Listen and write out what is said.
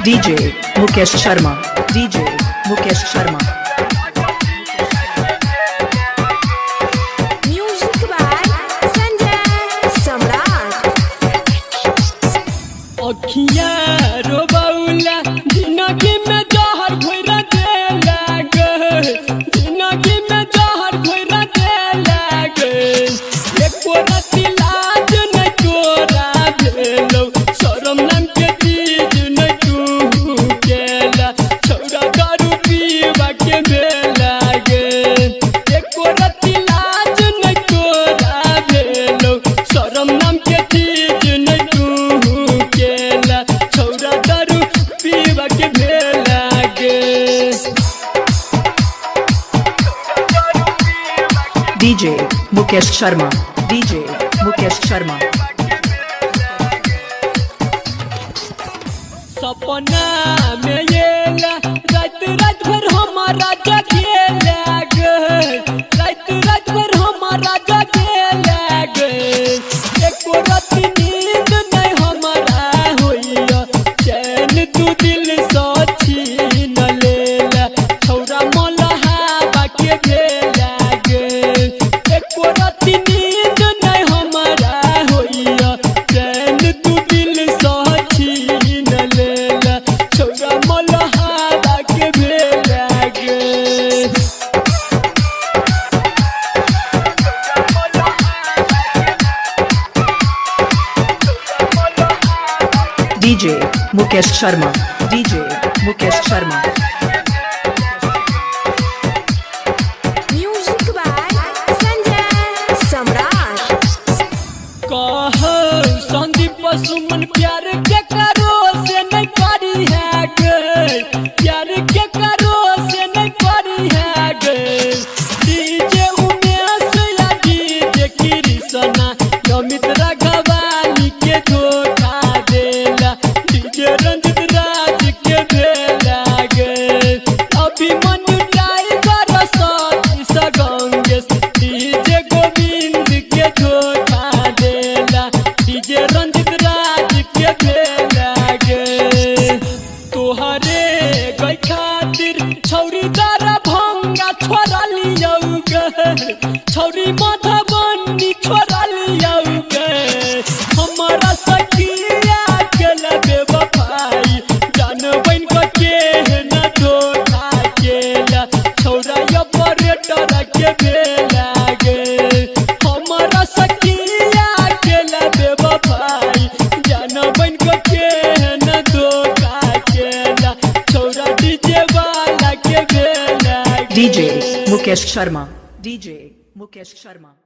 DJ Mukesh Sharma. DJ Mukesh Sharma. Music by Sanjay Samrat. अखिया रोबौला जिंदगी में जहर घोरा दे लागे, जिंदगी में जहर घोरा दे लागे। एको राती लाज नहीं तोरा भेलो, शरम नाम के चीज नहीं तू केला। छौरा दारू पीवा के भेलागे, एको राती लाज नहीं तोरा भेलो, शरम नाम के चीज नहीं तू केला। छौरा दारू पीवा के भेलागे। DJ Mukesh Sharma. DJ Mukesh Sharma. सपना में येला रात रात भर हमारा जगेला गे, रात रात भर हमारा जगेला गे। एको राती नींद नहीं हमारा होइया, चैन तू दिल से छीन लेला। छौरा मलहावा के भेला गे, एको राती नींद नहीं हमारा होइया, चैन तू दिल से छीन लेला। छौरा मलहावा के भेला गे। DJ Mukesh Sharma. DJ Mukesh Sharma. Music by Sanjay Samrat. कह संदीप सुमन प्यार के करो से नहीं पारी है गे, प्यार के करो से नहीं पारी है गे। डीजे उमेश या डीजे कृष्णा अमित राघवानी के धोखा देला। डीजे रंजित राज के भेला गे, अभिमन्यु टाइगर सती सगंगेश डीजे गोविंद के धोखा देला। डीजे रंजित राज के भेला गे। तोहरे गई खातिर छौरी दारा भंगा छोड़ा लियौ गे, छौरी मधुबनी छोड़ा लियौ गे। हमारा सखिया के लबे वफाई, जान बन के न धोखा केला। छौरा ऑपरेटर के भेला गे, हमारा सखिया के लबे वफाई, जान बन के न धोखा केला। छौरा डीजे वाला के भेला गे। DJ Mukesh Sharma. DJ Mukesh Sharma.